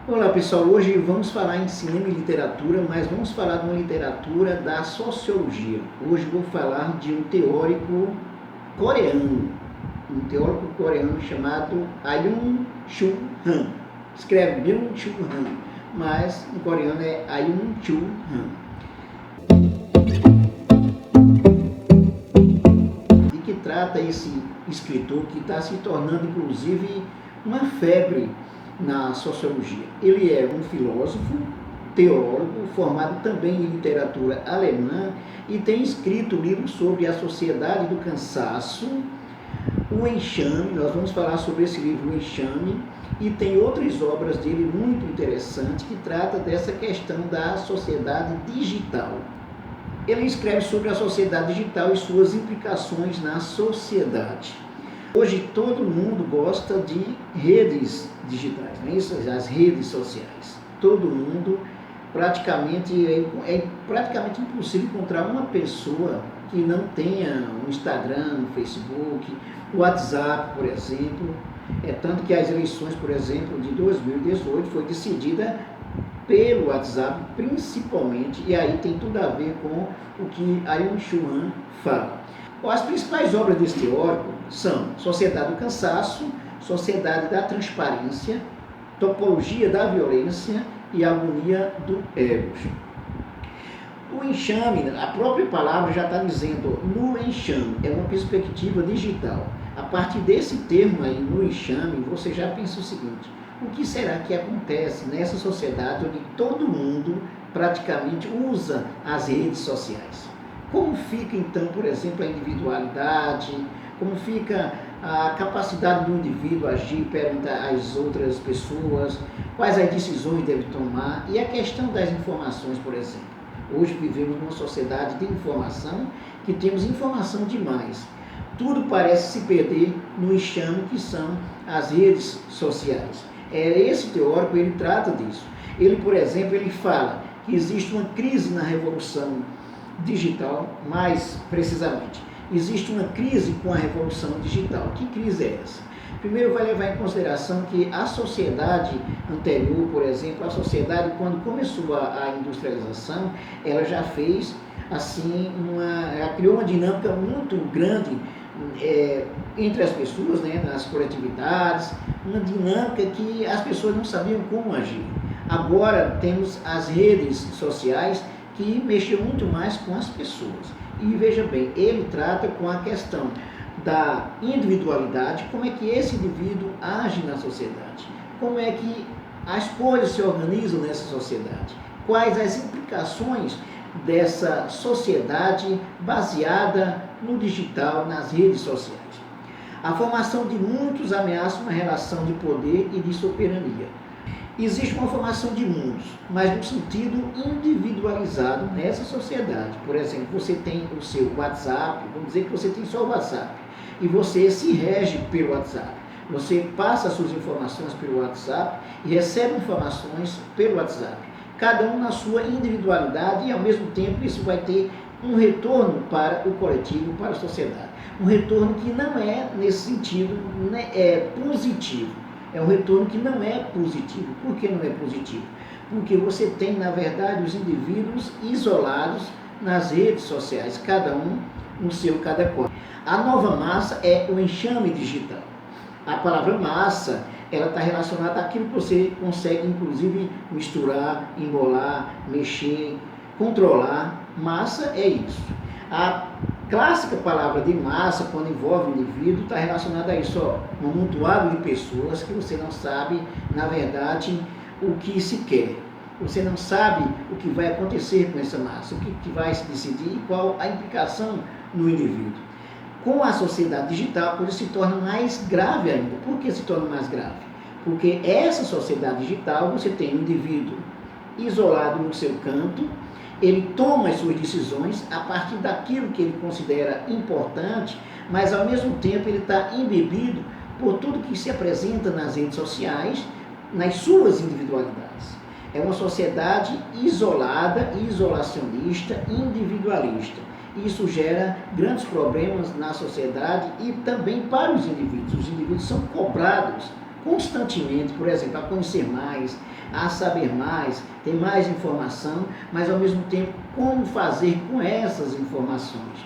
Olá pessoal, hoje vamos falar em cinema e literatura, mas vamos falar de uma literatura da sociologia. Hoje vou falar de um teórico coreano, chamado Ayung-chul Han. Escreve Byung-chul Han, mas em coreano é Ayung-chul Han. De que trata esse escritor que está se tornando inclusive uma febre na sociologia. Ele é um filósofo, teólogo, formado também em literatura alemã e tem escrito livros sobre a sociedade do cansaço, o enxame. Nós vamos falar sobre esse livro, o enxame, e tem outras obras dele muito interessantes que trata dessa questão da sociedade digital. Ele escreve sobre a sociedade digital e suas implicações na sociedade. Hoje todo mundo gosta de redes digitais, não é isso? As redes sociais. Todo mundo, praticamente, é praticamente impossível encontrar uma pessoa que não tenha um Instagram, um Facebook, o WhatsApp, por exemplo. É tanto que as eleições, por exemplo, de 2018 foi decidida pelo WhatsApp, principalmente, e aí tem tudo a ver com o que Ayung-chul Han fala. As principais obras desse teórico são Sociedade do Cansaço, Sociedade da Transparência, Topologia da Violência e Agonia do Eros. O enxame, a própria palavra já está dizendo, no enxame, é uma perspectiva digital. A partir desse termo aí, no enxame, você já pensa o seguinte: o que será que acontece nessa sociedade onde todo mundo praticamente usa as redes sociais? Como fica então, por exemplo, a individualidade? Como fica a capacidade do indivíduo agir perante as outras pessoas? Quais as decisões deve tomar? E a questão das informações, por exemplo. Hoje vivemos numa sociedade de informação, que temos informação demais. Tudo parece se perder no enxame que são as redes sociais. Esse teórico, ele trata disso. Ele, por exemplo, ele fala que existe uma crise na revolução digital, mais precisamente, existe uma crise com a revolução digital. Que crise é essa? Primeiro vai levar em consideração que a sociedade anterior, por exemplo, a sociedade quando começou a industrialização, ela já fez assim, ela criou uma dinâmica muito grande entre as pessoas, né, nas coletividades, uma dinâmica que as pessoas não sabiam como agir. Agora temos as redes sociais que mexeu muito mais com as pessoas. E veja bem, ele trata com a questão da individualidade, como é que esse indivíduo age na sociedade, como é que as coisas se organizam nessa sociedade, quais as implicações dessa sociedade baseada no digital, nas redes sociais. A formação de muitos ameaça uma relação de poder e de soberania. Existe uma formação de mundos, mas no sentido individualizado nessa sociedade. Por exemplo, você tem o seu WhatsApp, vamos dizer que você tem só o WhatsApp, e você se rege pelo WhatsApp. Você passa suas informações pelo WhatsApp e recebe informações pelo WhatsApp. Cada um na sua individualidade e, ao mesmo tempo, isso vai ter um retorno para o coletivo, para a sociedade. Um retorno que não é, nesse sentido, positivo. É um retorno que não é positivo. Por que não é positivo? Porque você tem, na verdade, os indivíduos isolados nas redes sociais, cada um no seu cada qual. A nova massa é o enxame digital. A palavra massa, ela está relacionada àquilo que você consegue, inclusive, misturar, embolar, mexer, controlar. Massa é isso. A clássica palavra de massa, quando envolve o indivíduo, está relacionada a isso, um amontoado de pessoas que você não sabe, na verdade, o que se quer. Você não sabe o que vai acontecer com essa massa, o que vai se decidir e qual a implicação no indivíduo. Com a sociedade digital, a coisa se torna mais grave ainda. Por que se torna mais grave? Porque essa sociedade digital, você tem um indivíduo isolado no seu canto, ele toma as suas decisões a partir daquilo que ele considera importante, mas ao mesmo tempo ele está embebido por tudo que se apresenta nas redes sociais, nas suas individualidades. É uma sociedade isolada, isolacionista, individualista. Isso gera grandes problemas na sociedade e também para os indivíduos. Os indivíduos são cobrados constantemente, por exemplo, a conhecer mais, a saber mais, ter mais informação, mas ao mesmo tempo como fazer com essas informações.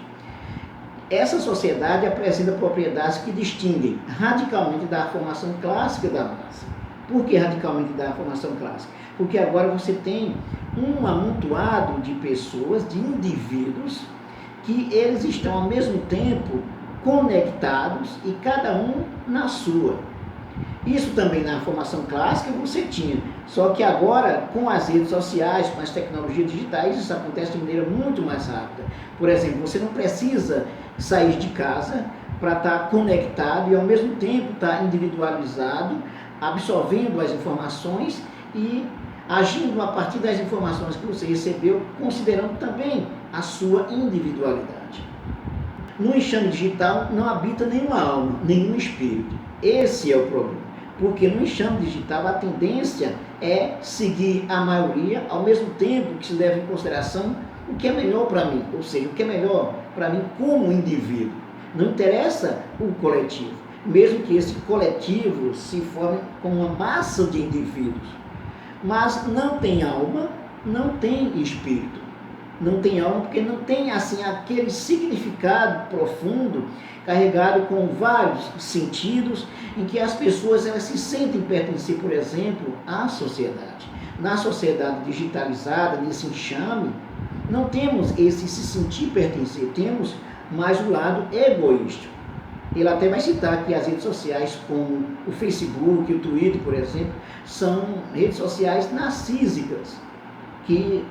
Essa sociedade apresenta propriedades que distinguem radicalmente da formação clássica da massa. Por que radicalmente da formação clássica? Porque agora você tem um amontoado de pessoas, de indivíduos, que eles estão ao mesmo tempo conectados e cada um na sua. Isso também na formação clássica você tinha, só que agora com as redes sociais, com as tecnologias digitais, isso acontece de maneira muito mais rápida. Por exemplo, você não precisa sair de casa para estar conectado e ao mesmo tempo estar individualizado, absorvendo as informações e agindo a partir das informações que você recebeu, considerando também a sua individualidade. No enxame digital não habita nenhuma alma, nenhum espírito. Esse é o problema, porque no enxame digital a tendência é seguir a maioria, ao mesmo tempo que se leva em consideração o que é melhor para mim, ou seja, o que é melhor para mim como indivíduo. Não interessa o coletivo, mesmo que esse coletivo se forme com uma massa de indivíduos, mas não tem alma, não tem espírito. Não tem alma porque não tem assim aquele significado profundo, carregado com vários sentidos, em que as pessoas elas se sentem pertencer, por exemplo, à sociedade. Na sociedade digitalizada, nesse enxame, não temos esse se sentir pertencer, temos mais o lado egoístico. Ele até vai citar que as redes sociais como o Facebook, o Twitter, por exemplo, são redes sociais narcísicas, que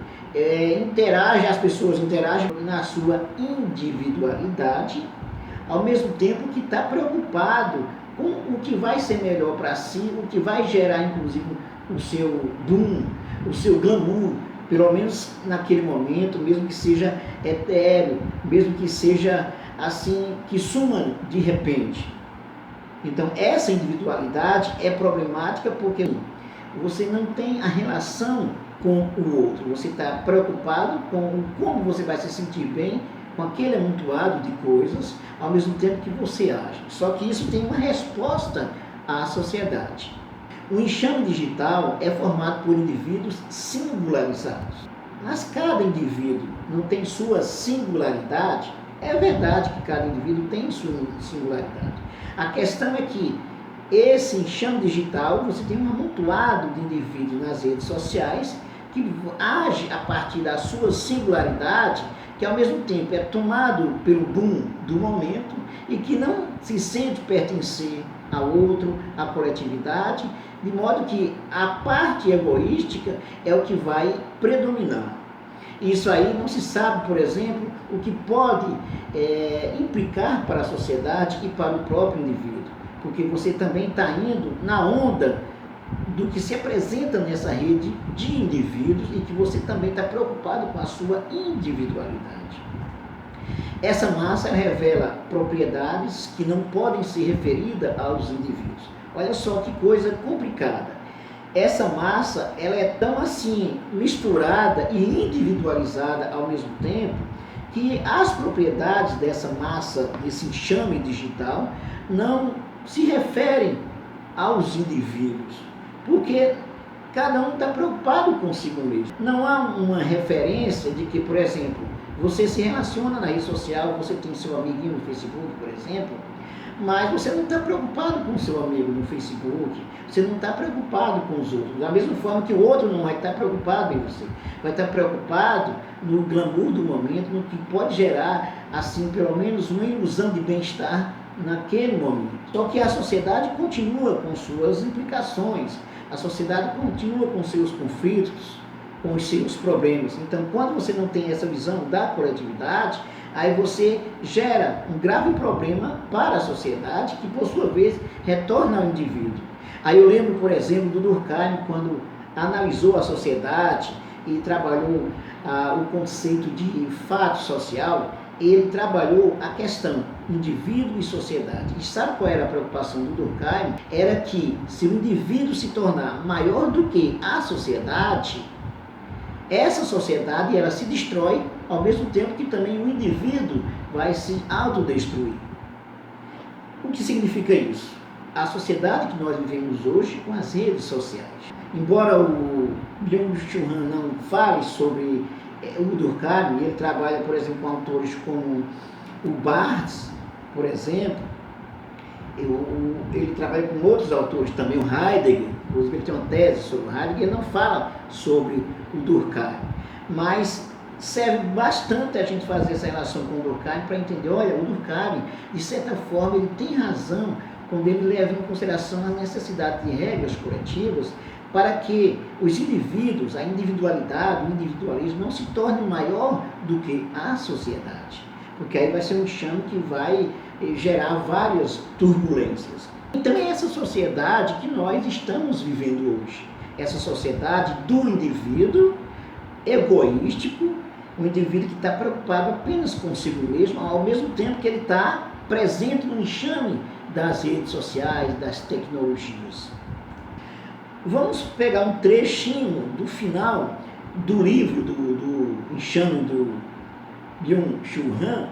as pessoas interagem na sua individualidade, ao mesmo tempo que está preocupado com o que vai ser melhor para si, o que vai gerar inclusive o seu boom, o seu glamour, pelo menos naquele momento, mesmo que seja etéreo, mesmo que seja assim, que suma de repente. Então essa individualidade é problemática porque você não tem a relação com o outro, você está preocupado com como você vai se sentir bem com aquele amontoado de coisas, ao mesmo tempo que você age. Só que isso tem uma resposta à sociedade. O enxame digital é formado por indivíduos singularizados, mas cada indivíduo não tem sua singularidade. É verdade que cada indivíduo tem sua singularidade. A questão é que esse enxame digital, você tem um amontoado de indivíduos nas redes sociais que age a partir da sua singularidade, que ao mesmo tempo é tomado pelo boom do momento e que não se sente pertencer ao outro, à coletividade, de modo que a parte egoística é o que vai predominar. Isso aí não se sabe, por exemplo, o que pode implicar para a sociedade e para o próprio indivíduo, porque você também está indo na onda do que se apresenta nessa rede de indivíduos e que você também está preocupado com a sua individualidade. Essa massa revela propriedades que não podem ser referidas aos indivíduos. Olha só que coisa complicada. Essa massa ela é tão assim misturada e individualizada ao mesmo tempo que as propriedades dessa massa, desse enxame digital, não se referem aos indivíduos, porque cada um está preocupado consigo mesmo. Não há uma referência de que, por exemplo, você se relaciona na rede social, você tem seu amiguinho no Facebook, por exemplo, mas você não está preocupado com o seu amigo no Facebook, você não está preocupado com os outros, da mesma forma que o outro não vai estar preocupado em você, vai estar preocupado no glamour do momento, no que pode gerar, assim, pelo menos uma ilusão de bem-estar naquele momento. Só que a sociedade continua com suas implicações, a sociedade continua com seus conflitos, com os seus problemas. Então, quando você não tem essa visão da coletividade, aí você gera um grave problema para a sociedade, que por sua vez retorna ao indivíduo. Aí eu lembro, por exemplo, do Durkheim, quando analisou a sociedade e trabalhou o conceito de fato social, ele trabalhou a questão indivíduo e sociedade. E sabe qual era a preocupação do Durkheim? Era que se o indivíduo se tornar maior do que a sociedade, essa sociedade ela se destrói, ao mesmo tempo que também o indivíduo vai se autodestruir. O que significa isso? a sociedade que nós vivemos hoje com as redes sociais. Embora o Byung-Chul Han não fale sobre o Durkheim, ele trabalha, por exemplo, com autores como o Barthes, por exemplo, ele trabalha com outros autores também, o Heidegger, inclusive ele tem uma tese sobre o Heidegger, ele não fala sobre o Durkheim, mas serve bastante a gente fazer essa relação com o Durkheim para entender, olha, o Durkheim, de certa forma, ele tem razão quando ele leva em consideração a necessidade de regras coletivas para que os indivíduos, a individualidade, o individualismo não se tornem maior do que a sociedade, porque aí vai ser um enxame que vai gerar várias turbulências. Então é essa sociedade que nós estamos vivendo hoje, essa sociedade do indivíduo egoístico, um indivíduo que está preocupado apenas consigo mesmo, ao mesmo tempo que ele está presente no enxame das redes sociais, das tecnologias. Vamos pegar um trechinho do final do livro do enxame do Byung-Chul Han,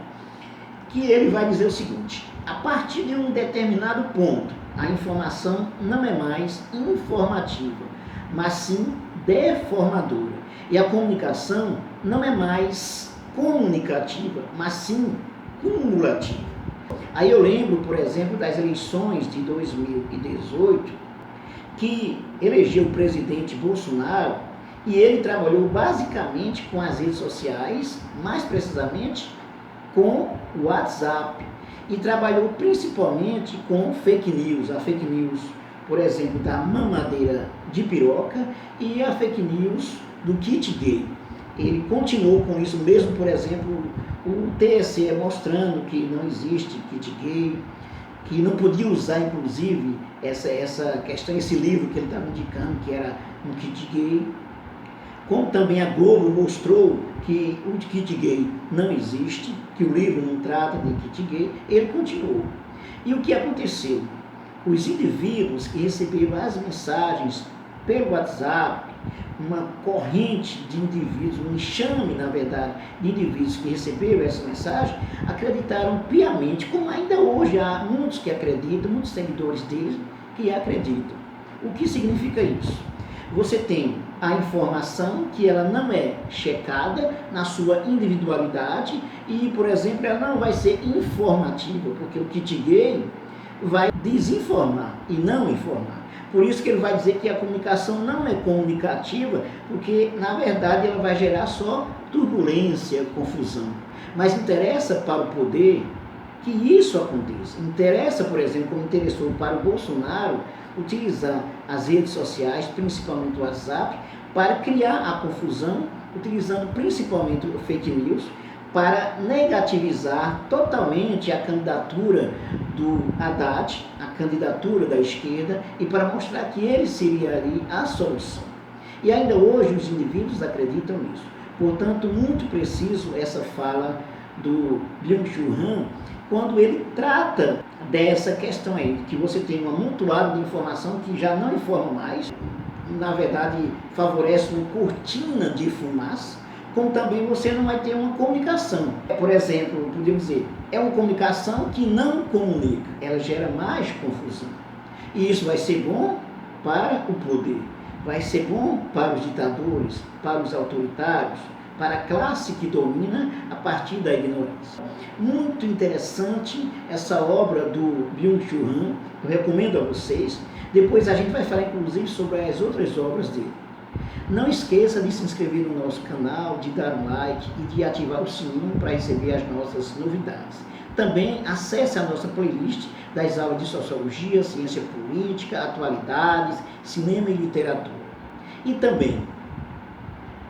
que ele vai dizer o seguinte: a partir de um determinado ponto, a informação não é mais informativa, mas sim deformadora. E a comunicação não é mais comunicativa, mas sim cumulativa. Aí eu lembro, por exemplo, das eleições de 2018, que elegeu o presidente Bolsonaro, e ele trabalhou basicamente com as redes sociais, mais precisamente com o WhatsApp, e trabalhou principalmente com fake news, a fake news, por exemplo, da mamadeira de piroca e a fake news do kit gay. Ele continuou com isso mesmo, por exemplo, o TSE mostrando que não existe kit gay, que não podia usar, inclusive, essa questão, esse livro que ele estava indicando, que era um kit gay. Como também a Globo mostrou que o kit gay não existe, que o livro não trata de kit gay, ele continuou. E o que aconteceu? Os indivíduos que receberam as mensagens pelo WhatsApp, uma corrente de indivíduos, um enxame, na verdade, de indivíduos que receberam essa mensagem, acreditaram piamente, como ainda hoje há muitos que acreditam, muitos seguidores deles que acreditam. O que significa isso? Você tem a informação que ela não é checada na sua individualidade e, por exemplo, ela não vai ser informativa, porque o kit gay vai desinformar e não informar. Por isso que ele vai dizer que a comunicação não é comunicativa, porque, na verdade, ela vai gerar só turbulência, confusão. Mas interessa para o poder que isso aconteça. Interessa, por exemplo, como interessou para o Bolsonaro, utilizar as redes sociais, principalmente o WhatsApp, para criar a confusão, utilizando principalmente o fake news, para negativizar totalmente a candidatura do Haddad, a candidatura da esquerda, e para mostrar que ele seria ali a solução. E ainda hoje os indivíduos acreditam nisso. Portanto, muito preciso essa fala do Byung-Chul Han, quando ele trata dessa questão aí, que você tem um amontoado de informação que já não informa mais, na verdade favorece uma cortina de fumaça, como também você não vai ter uma comunicação. Por exemplo, podemos dizer, é uma comunicação que não comunica, ela gera mais confusão. E isso vai ser bom para o poder, vai ser bom para os ditadores, para os autoritários, para a classe que domina a partir da ignorância. Muito interessante essa obra do Byung-Chul Han, eu recomendo a vocês. Depois a gente vai falar inclusive sobre as outras obras dele. Não esqueça de se inscrever no nosso canal, de dar um like e de ativar o sininho para receber as nossas novidades. Também acesse a nossa playlist das aulas de Sociologia, Ciência Política, Atualidades, Cinema e Literatura. E também,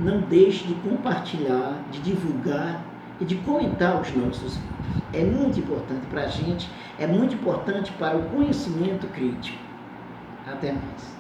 não deixe de compartilhar, de divulgar e de comentar os nossos vídeos. É muito importante para a gente, é muito importante para o conhecimento crítico. Até mais.